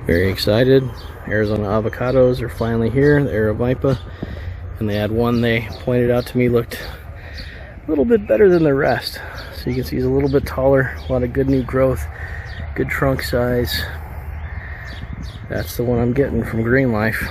Very excited. Arizona avocados are finally here, the Aravaipa. And they had one they pointed out to me looked a little bit better than the rest. So you can see he's a little bit taller, a lot of good new growth, good trunk size. That's the one I'm getting from Green Life.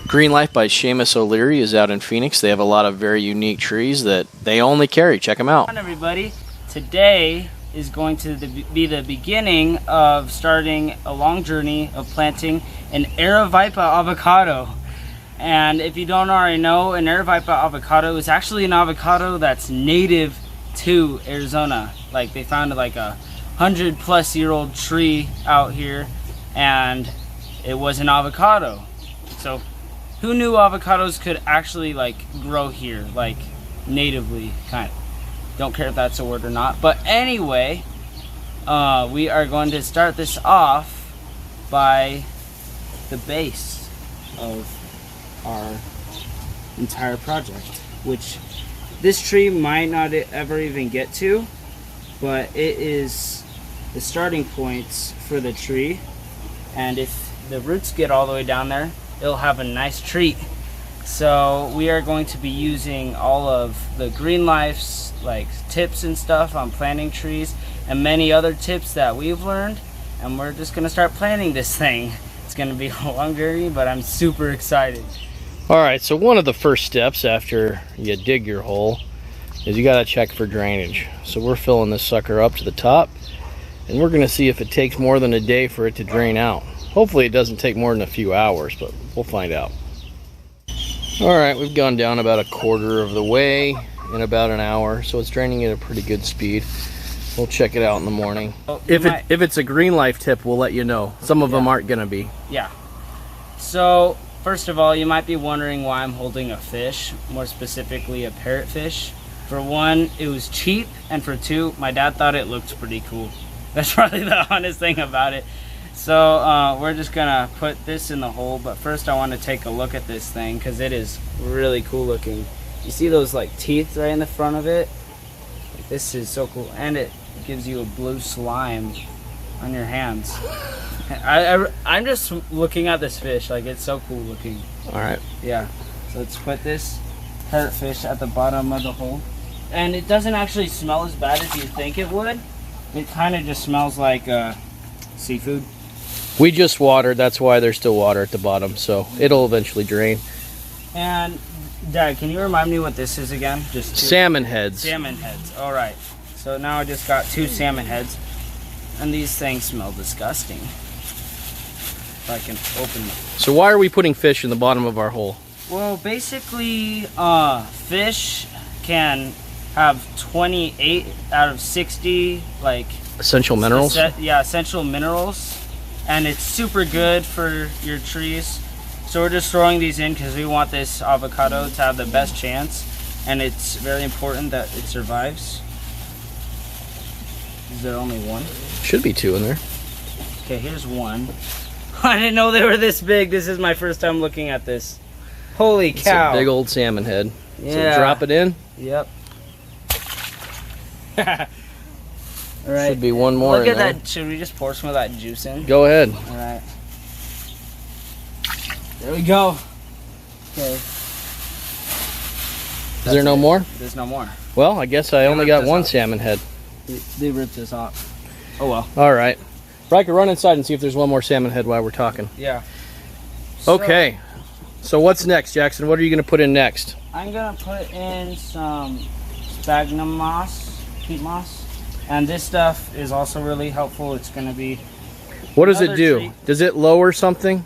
Green Life by Seamus O'Leary is out in Phoenix. They have a lot of very unique trees that they only carry. Check them out. Hi everybody. Today is going to be the beginning of starting a long journey of planting an Aravaipa avocado. And if you don't already know, an Aravaipa avocado is actually an avocado that's native to Arizona. Like they found like a 100-plus-year-old tree out here, and it was an avocado. So who knew avocados could actually like grow here, like natively, kind of. Don't care if that's a word or not. But anyway, we are going to start this off by the base of our entire project, which this tree might not ever even get to, but it is the starting points for the tree. And if the roots get all the way down there, it'll have a nice treat. So we are going to be using all of the Green Life's like tips and stuff on planting trees and many other tips that we've learned, and we're just gonna start planting this thing. It's gonna be a long journey, but I'm super excited. Alright, so one of the first steps after you dig your hole is you gotta check for drainage. So we're filling this sucker up to the top, and we're gonna see if it takes more than a day for it to drain out. Hopefully it doesn't take more than a few hours, but we'll find out. Alright, we've gone down about a quarter of the way in about an hour, so it's draining at a pretty good speed. We'll check it out in the morning. If it's a Green Life tip, we'll let you know. Some of them aren't gonna be. Yeah. So first of all, you might be wondering why I'm holding a fish, more specifically a parrotfish. For one, it was cheap, and for two, my dad thought it looked pretty cool. That's probably the honest thing about it. So we're just gonna put this in the hole, but first I want to take a look at this thing because it is really cool looking. You see those like teeth right in the front of it? This is so cool, and it gives you a blue slime on your hands. I'm just looking at this fish, like it's so cool looking. All right. Yeah. So let's put this parrotfish at the bottom of the hole, and it doesn't actually smell as bad as you think it would. It kind of just smells like seafood. We just watered, that's why there's still water at the bottom, so it'll eventually drain. And Dad, can you remind me what this is again? Just salmon heads. Salmon heads. All right. So now I just got 2 salmon heads, and these things smell disgusting. If I can open them. So why are we putting fish in the bottom of our hole? Well, basically, fish can have 28 out of 60 like essential minerals. Yeah, essential minerals, and it's super good for your trees. So we're just throwing these in because we want this avocado to have the best chance, and it's very important that it survives. Is there only one? Should be 2 in there. Okay, here's one. I didn't know they were this big. This is my first time looking at this. Holy cow. It's a big old salmon head. Yeah. So drop it in. Yep. All right. Should be one more. Look at that. Should we just pour some of that juice in? Go ahead. All right. There we go. Okay. Is there no more? There's no more. Well, I guess I only got one salmon head. They ripped this off. Oh well. All right. Riker, run inside and see if there's one more salmon head while we're talking. Yeah. Okay. So what's next, Jackson? What are you going to put in next? I'm going to put in some sphagnum moss, peat moss. And this stuff is also really helpful. It's going to be... What does it do? Treat. Does it lower something?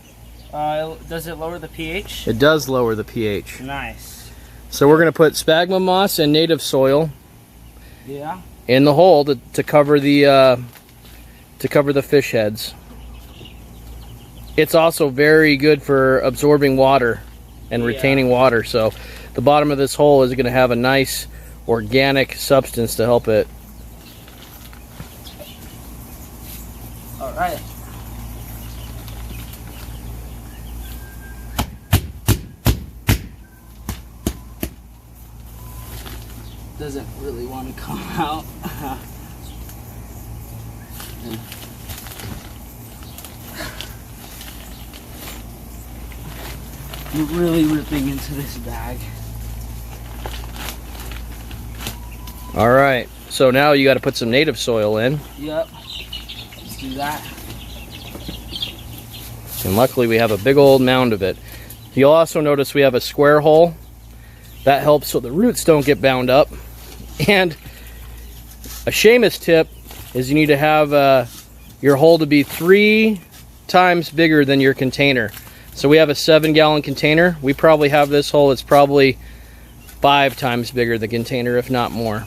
Does it lower the pH? It does lower the pH. Nice. So we're going to put sphagnum moss and native soil. Yeah. In the hole to cover the fish heads. It's also very good for absorbing water and retaining water. So the bottom of this hole is going to have a nice organic substance to help it. All right. Doesn't really want to come out. really ripping into this bag. All right, so now you got to put some native soil in. Yep, let's do that. And luckily we have a big old mound of it. You'll also notice we have a square hole. That helps so the roots don't get bound up. And a Seamus tip is you need to have your hole to be 3 times bigger than your container. So we have a 7-gallon container. We probably have this hole, it's probably 5 times bigger than the container, if not more.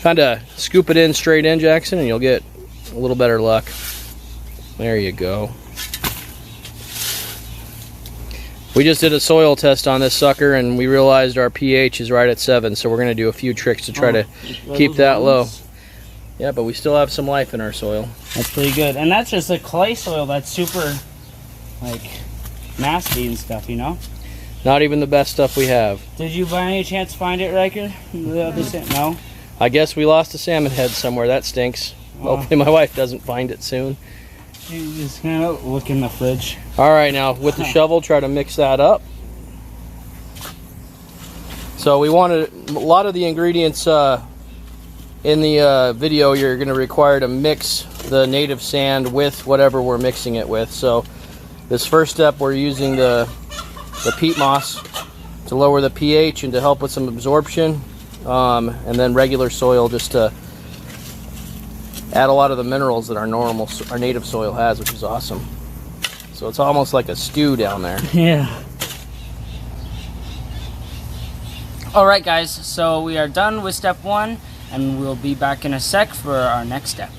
Kind of scoop it in straight in, Jackson, and you'll get a little better luck. There you go. We just did a soil test on this sucker and we realized our pH is right at 7, so we're going to do a few tricks to try to keep that low. Yeah, but we still have some life in our soil. That's pretty good. And that's just a clay soil that's super, like, nasty and stuff, you know? Not even the best stuff we have. Did you by any chance find it, Riker? No? I guess we lost a salmon head somewhere. That stinks. Hopefully my wife doesn't find it soon. You just kind of look in the fridge. All right, now with the shovel, try to mix that up. So we wanted a lot of the ingredients in the video. You're going to require to mix the native sand with whatever we're mixing it with. So this first step, we're using the peat moss to lower the pH and to help with some absorption, and then regular soil just to add a lot of the minerals that our native soil has, which is awesome. So it's almost like a stew down there. Yeah. Alright guys, so we are done with step 1 and we'll be back in a sec for our next step.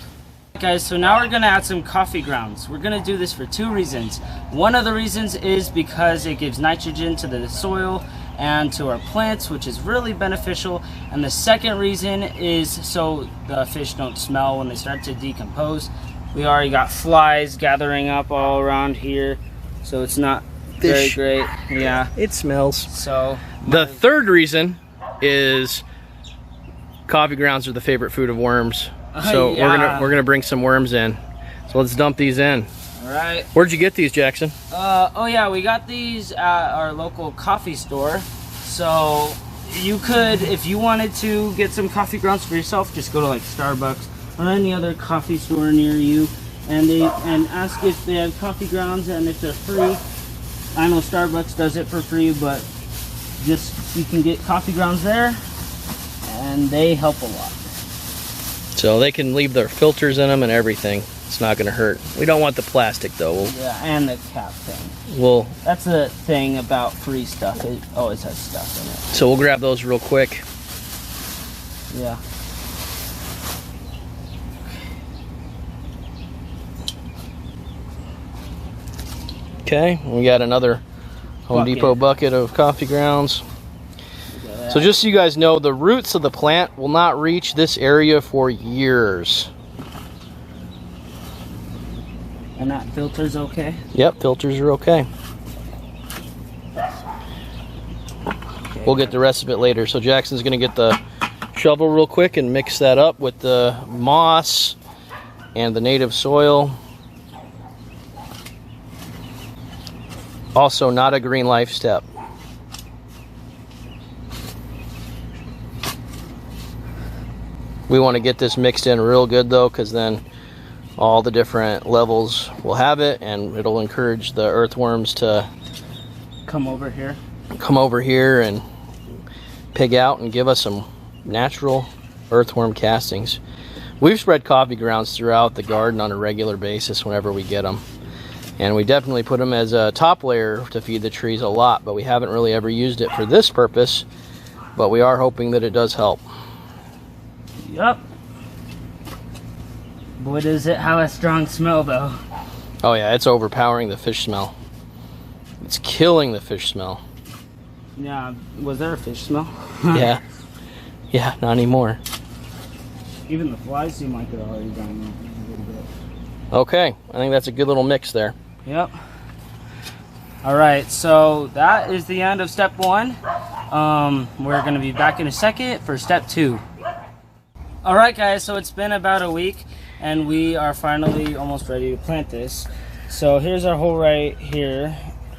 Guys, so now we're going to add some coffee grounds. We're going to do this for 2 reasons. One of the reasons is because it gives nitrogen to the soil and to our plants, which is really beneficial. And the second reason is so the fish don't smell when they start to decompose. We already got flies gathering up all around here, so it's not very great. Yeah, it smells. So the third reason is coffee grounds are the favorite food of worms. So yeah. we're gonna bring some worms in. So let's dump these in. All right. Where'd you get these, Jackson? Oh yeah, we got these at our local coffee store. So you could, if you wanted to get some coffee grounds for yourself, just go to like Starbucks or any other coffee store near you, and ask if they have coffee grounds and if they're free. I know Starbucks does it for free, but just you can get coffee grounds there, and they help a lot. So they can leave their filters in them and everything. It's not going to hurt. We don't want the plastic though. Yeah, and the cap thing. That's the thing about free stuff. It always has stuff in it. So we'll grab those real quick. Yeah. Okay, we got another Home Depot bucket of coffee grounds. So just so you guys know, the roots of the plant will not reach this area for years. And that filter's okay? Yep, filters are okay. We'll get the rest of it later. So Jackson's going to get the shovel real quick and mix that up with the moss and the native soil. Also, not a green life step. We want to get this mixed in real good though, because then all the different levels will have it, and it'll encourage the earthworms to come over here and pig out and give us some natural earthworm castings. We've spread coffee grounds throughout the garden on a regular basis whenever we get them, and we definitely put them as a top layer to feed the trees a lot, but we haven't really ever used it for this purpose, but we are hoping that it does help. Yep. Boy, does it have a strong smell though. Oh yeah, it's overpowering the fish smell. It's killing the fish smell. Yeah, was there a fish smell? Yeah. Yeah, not anymore. Even the flies seem like they're already dying a little bit. Okay, I think that's a good little mix there. Yep. Alright, so that is the end of step 1. We're going to be back in a second for step 2. Alright guys, so it's been about a week and we are finally almost ready to plant this. So here's our hole right here.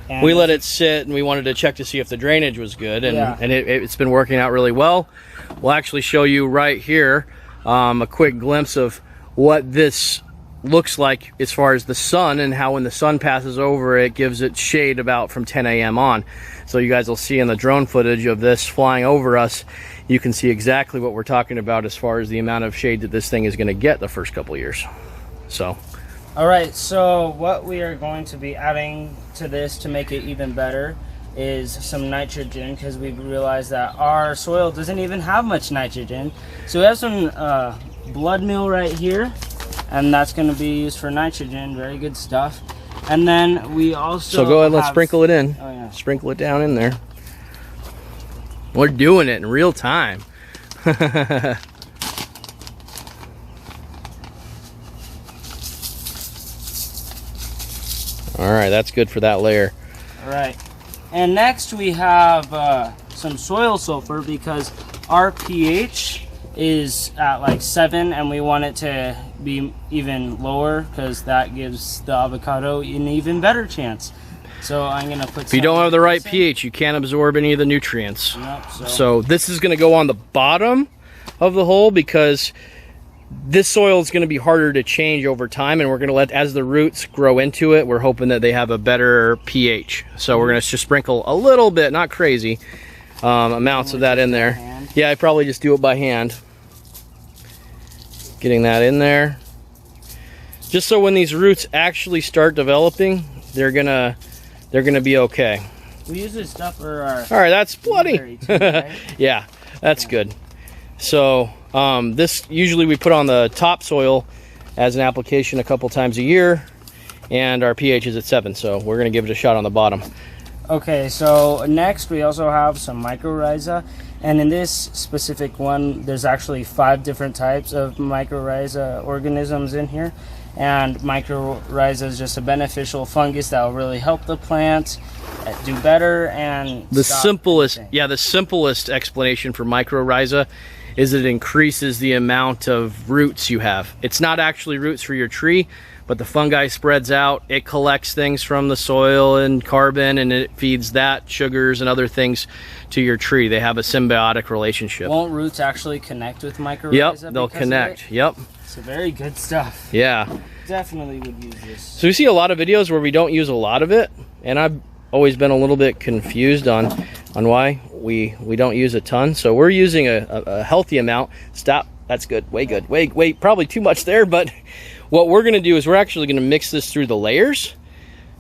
And we let it sit, and we wanted to check to see if the drainage was good, and, Yeah. and it's been working out really well. We'll actually show you right here a quick glimpse of what this looks like as far as the sun, and how when the sun passes over it gives it shade about from 10 a.m. on. So you guys will see in the drone footage of this flying over us, you can see exactly what we're talking about as far as the amount of shade that this thing is going to get the first couple years. So all right, so what we are going to be adding to this to make it even better is some nitrogen, because we've realized that our soil doesn't even have much nitrogen. So we have some blood meal right here, and that's going to be used for nitrogen. Very good stuff. And then we also so go ahead, let's sprinkle it in. Oh, yeah. Sprinkle it down in there. We're doing it in real time. All right, that's good for that layer. All right, and next we have some soil sulfur, because our pH is at like 7, and we want it to be even lower, because that gives the avocado an even better chance. So I'm gonna put. If you don't have the right pH, you can't absorb any of the nutrients. Nope, so this is going to go on the bottom of the hole, because this soil is going to be harder to change over time, and we're going to let, as the roots grow into it, we're hoping that they have a better pH. So we're going to just sprinkle a little bit, not crazy amounts of that in there. Yeah, I probably just do it by hand. Getting that in there, just so when these roots actually start developing, they're gonna be okay. We use this stuff for our. All right, that's bloody. Too, right? Yeah, that's good. So this usually we put on the topsoil as an application a couple times a year, and our pH is at 7, so we're gonna give it a shot on the bottom. Okay, so next we also have some microrizie, and in this specific one, there's actually 5 different types of microrizie organisms in here. And microrizie is just a beneficial fungus that will really help the plant do better. And the simplest explanation for microrizie is it increases the amount of roots you have. It's not actually roots for your tree, but the fungi spreads out. It collects things from the soil and carbon, and it feeds that sugars and other things to your tree. They have a symbiotic relationship. Won't roots actually connect with microrizie? Yep, they'll connect. Yep. It's very good stuff. Yeah. Definitely would use this. So we see a lot of videos where we don't use a lot of it, and I've always been a little bit confused on why we don't use a ton. So we're using a healthy amount. Stop. That's good. Way good. Wait. Probably too much there, but what we're going to do is we're actually going to mix this through the layers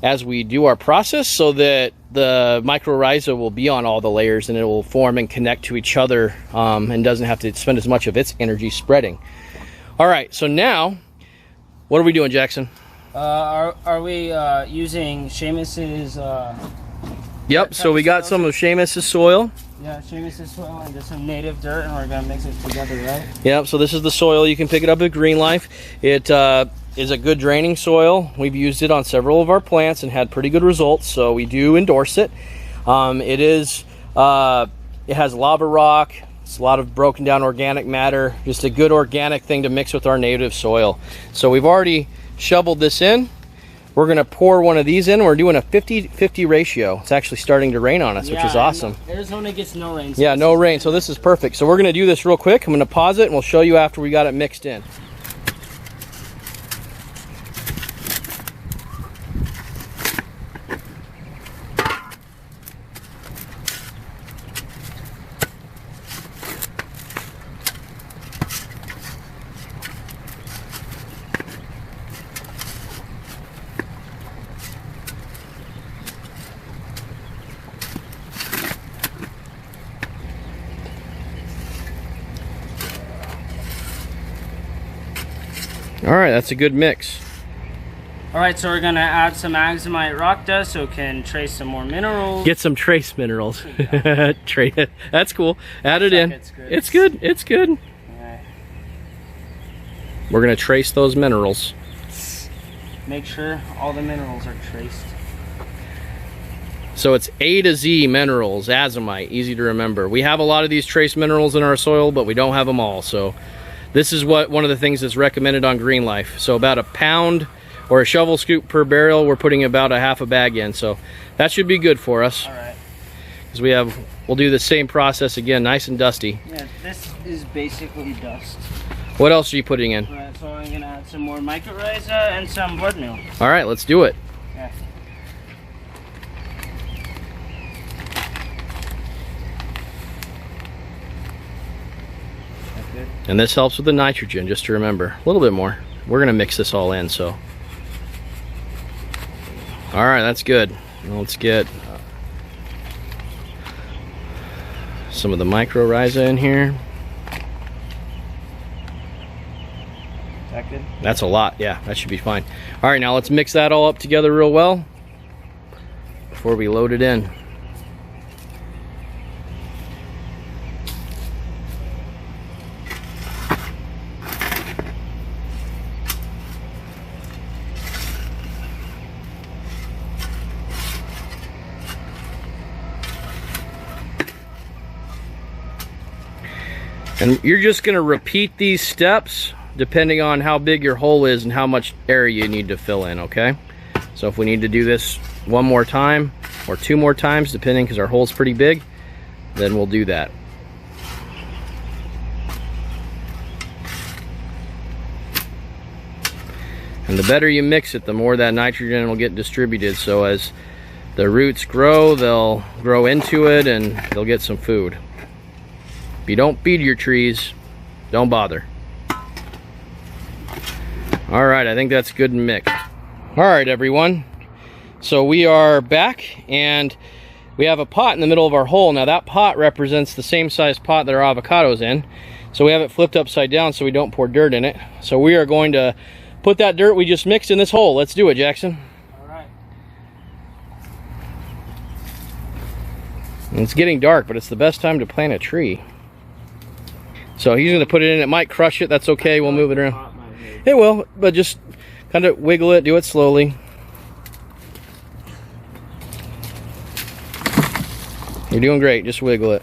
as we do our process, so that the microrizie will be on all the layers, and it will form and connect to each other, and doesn't have to spend as much of its energy spreading. All right, so now, what are we doing, Jackson? Are we using Seamus's? Yep. So we got some of Seamus's soil. Yeah, Seamus's soil and just some native dirt, and we're gonna mix it together, right? Yep. So this is the soil. You can pick it up at Green Life. It is a good draining soil. We've used it on several of our plants and had pretty good results. So we do endorse it. It has lava rock. It's a lot of broken down organic matter, just a good organic thing to mix with our native soil. So we've already shoveled this in. We're gonna pour one of these in. We're doing a 50-50 ratio. It's actually starting to rain on us, which is awesome. Arizona gets no rain. So yeah, no rain, so this is perfect. So we're gonna do this real quick. I'm gonna pause it, and we'll show you after we got it mixed in. All right, that's a good mix. All right, so we're gonna add some AZomite rock dust so it can trace some more minerals. Get some trace minerals. That's cool. Add it in. It's good. It's good. Right. We're gonna trace those minerals. Make sure all the minerals are traced. So it's A to Z minerals, AZomite, easy to remember. We have a lot of these trace minerals in our soil, but we don't have them all. So this is one of the things that's recommended on Green Life. So about a pound or a shovel scoop per barrel. We're putting about a half a bag in, so that should be good for us. All right. Because we'll do the same process again, nice and dusty. Yeah, this is basically dust. What else are you putting in? Right, so I'm gonna add some more microrizie and some blood meal. All right, let's do it. Yeah. That's good. And this helps with the nitrogen, just to remember. A little bit more. We're gonna mix this all in, so. All right, that's good. Now let's get some of the microrizie in here. Is that good? That's a lot, yeah, that should be fine. All right, now let's mix that all up together real well before we load it in. And you're just gonna repeat these steps depending on how big your hole is and how much area you need to fill in, okay? So if we need to do this one more time or two more times, depending, because our hole's pretty big, then we'll do that. And the better you mix it, the more that nitrogen will get distributed. So as the roots grow, they'll grow into it and they'll get some food. If you don't feed your trees, don't bother. All right, I think that's good and mixed. All right, everyone. So we are back and we have a pot in the middle of our hole. Now that pot represents the same size pot that our avocado's in. So we have it flipped upside down so we don't pour dirt in it. So we are going to put that dirt we just mixed in this hole. Let's do it, Jackson. All right. And it's getting dark, but it's the best time to plant a tree. So he's going to put it in. It might crush it. That's okay. We'll move it around. It will, but just kind of wiggle it. Do it slowly. You're doing great. Just wiggle it.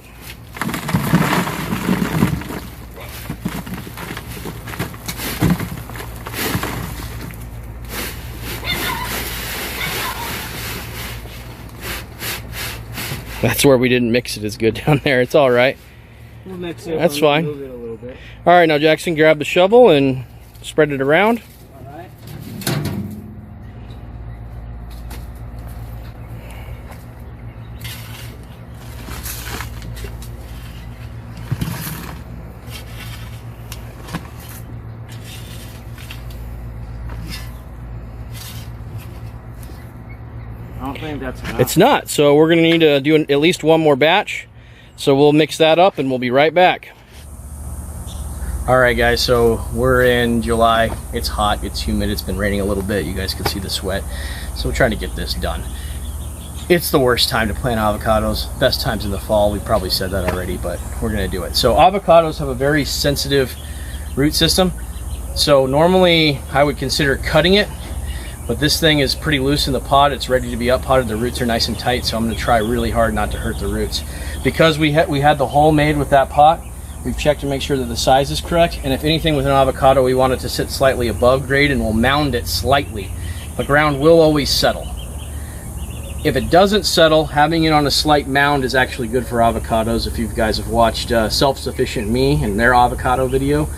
That's where we didn't mix it as good down there. It's all right. We'll mix it. That's fine. Move it a little bit. All right, now Jackson, grab the shovel and spread it around. All right. I don't think that's enough. It's not, so we're gonna need to do at least one more batch. So we'll mix that up and we'll be right back. All right, guys, so we're in July. It's hot, it's humid, it's been raining a little bit. You guys can see the sweat. So we're trying to get this done. It's the worst time to plant avocados. Best times in the fall. We probably said that already, but we're gonna do it. So avocados have a very sensitive root system. So normally I would consider cutting it, but this thing is pretty loose in the pot. It's ready to be up potted. The roots are nice and tight, so I'm gonna try really hard not to hurt the roots. Because we had the hole made with that pot, we've checked to make sure that the size is correct, and if anything with an avocado, we want it to sit slightly above grade, and we'll mound it slightly. The ground will always settle. If it doesn't settle, having it on a slight mound is actually good for avocados. If you guys have watched Self-Sufficient Me and their avocado video,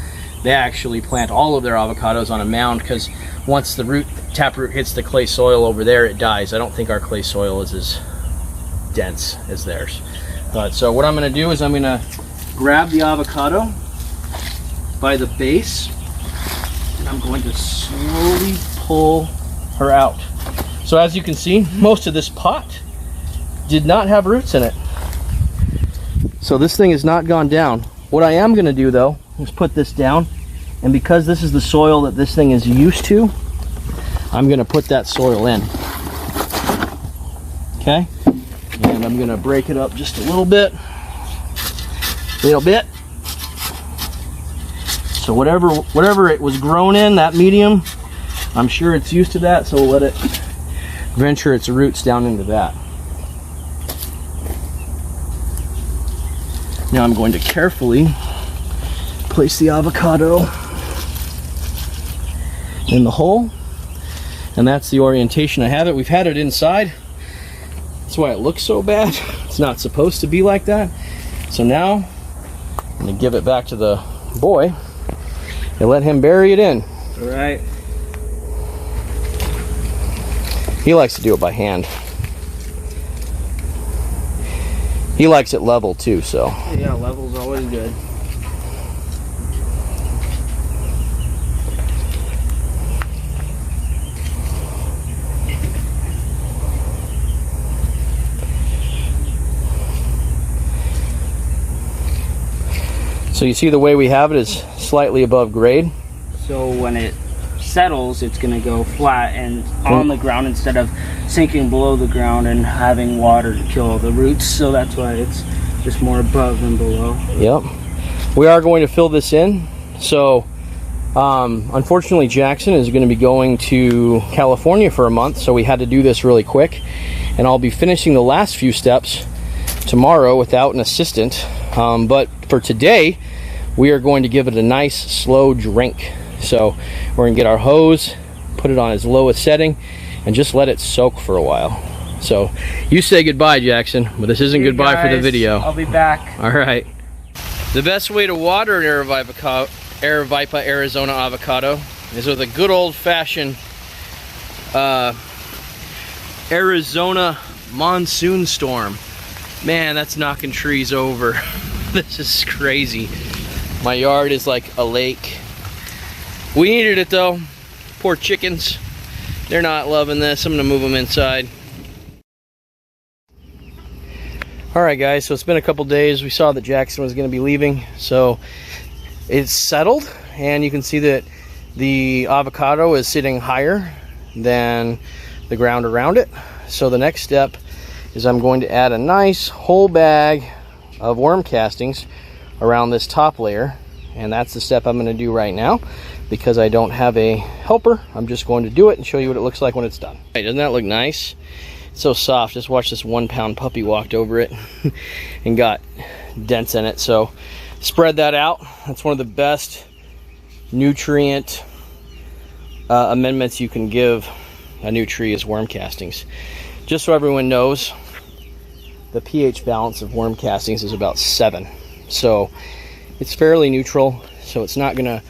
they actually plant all of their avocados on a mound, because once the taproot hits the clay soil over there, it dies. I don't think our clay soil is as dense as theirs. So what I'm going to do is I'm going to grab the avocado by the base and I'm going to slowly pull her out. So as you can see, most of this pot did not have roots in it. So this thing has not gone down. What I am going to do though is put this down, and because this is the soil that this thing is used to, I'm going to put that soil in. Okay? And I'm going to break it up just a little bit. So whatever it was grown in, that medium, I'm sure it's used to that, so we'll let it venture its roots down into that. Now I'm going to carefully place the avocado in the hole, And that's the orientation I have it. We've had it inside. That's why it looks so bad. It's not supposed to be like that. So now I'm gonna give it back to the boy and let him bury it in. All right. He likes to do it by hand. He likes it level too, so. Yeah, level's always good. So you see the way we have it is slightly above grade. So when it settles, it's going to go flat and on the ground instead of sinking below the ground and having water to kill all the roots. So that's why it's just more above than below. Yep. We are going to fill this in. So unfortunately Jackson is going to be going to California for a month, so we had to do this really quick. And I'll be finishing the last few steps tomorrow without an assistant. But for today, we are going to give it a nice slow drink. So we're going to get our hose, put it on its lowest setting, and just let it soak for a while. So you say goodbye, Jackson, but this isn't goodbye for the video. I'll be back. All right. The best way to water an Aravaipa Arizona avocado is with a good old-fashioned Arizona monsoon storm. Man, that's knocking trees over. This is crazy. My yard is like a lake. We needed it though. Poor chickens. They're not loving this. I'm gonna move them inside. Alright guys, so it's been a couple days. We saw that Jackson was gonna be leaving. So it's settled, and you can see that the avocado is sitting higher than the ground around it. So the next step is I'm going to add a nice whole bag of worm castings around this top layer, and that's the step I'm going to do right now because I don't have a helper. I'm just going to do it and show you what it looks like when it's done. Hey, doesn't that look nice? It's so soft. Just watch this 1 pound puppy walked over it and got dents in it. So spread that out. That's one of the best nutrient amendments you can give a new tree is worm castings. Just so everyone knows, the pH balance of worm castings is about 7. So it's fairly neutral, so it's not gonna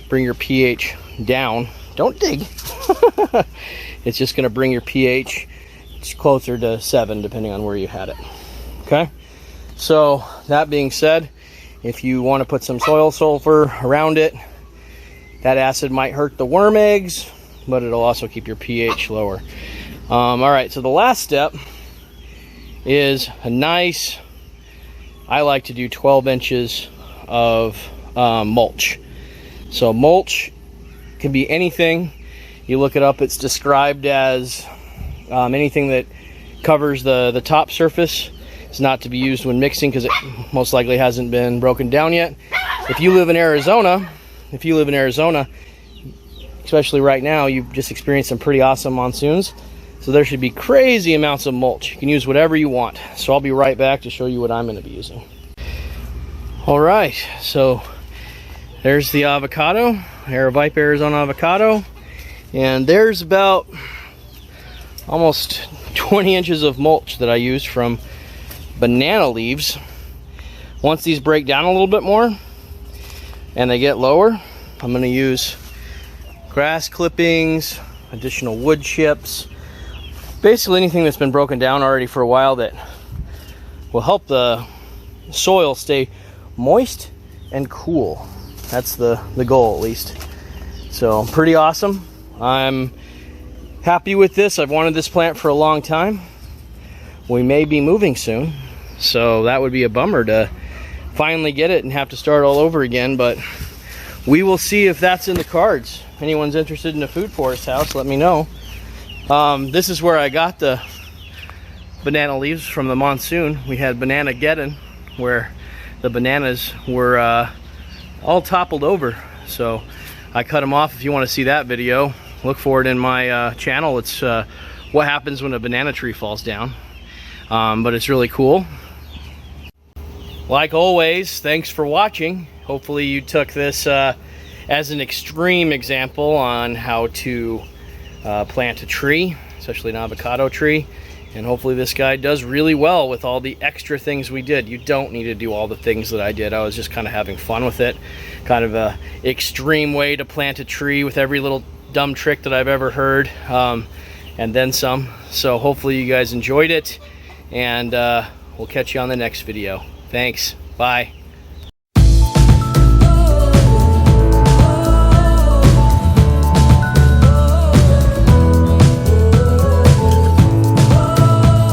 bring your pH down. Don't dig. It's just gonna bring your pH closer to 7 depending on where you had it. Okay, so that being said, if you want to put some soil sulfur around it, that acid might hurt the worm eggs, but it'll also keep your pH lower. All right, so the last step is a nice, I like to do 12 inches of mulch. So mulch can be anything. You look it up, it's described as anything that covers the top surface. It's not to be used when mixing because it most likely hasn't been broken down yet. If you live in Arizona, especially right now, you've just experienced some pretty awesome monsoons. So there should be crazy amounts of mulch. You can use whatever you want. So I'll be right back to show you what I'm going to be using. All right, so there's the avocado, Aravaipa Arizona Avocado. And there's about almost 20 inches of mulch that I used from banana leaves. Once these break down a little bit more and they get lower, I'm going to use grass clippings, additional wood chips, basically anything that's been broken down already for a while that will help the soil stay moist and cool. That's the goal, at least. So pretty awesome. I'm happy with this. I've wanted this plant for a long time. We may be moving soon, so that would be a bummer to finally get it and have to start all over again, but we will see if that's in the cards. If anyone's interested in a food forest house, let me know. This is where I got the banana leaves from the monsoon. We had banana geddon where the bananas were all toppled over, so I cut them off. If you want to see that video, look for it in my channel. It's what happens when a banana tree falls down, but it's really cool. Like always, thanks for watching. Hopefully you took this as an extreme example on how to plant a tree, especially an avocado tree. And hopefully this guy does really well with all the extra things we did. You don't need to do all the things that I did. I was just kind of having fun with it. Kind of a extreme way to plant a tree with every little dumb trick that I've ever heard. And then some. So hopefully you guys enjoyed it. And we'll catch you on the next video. Thanks. Bye.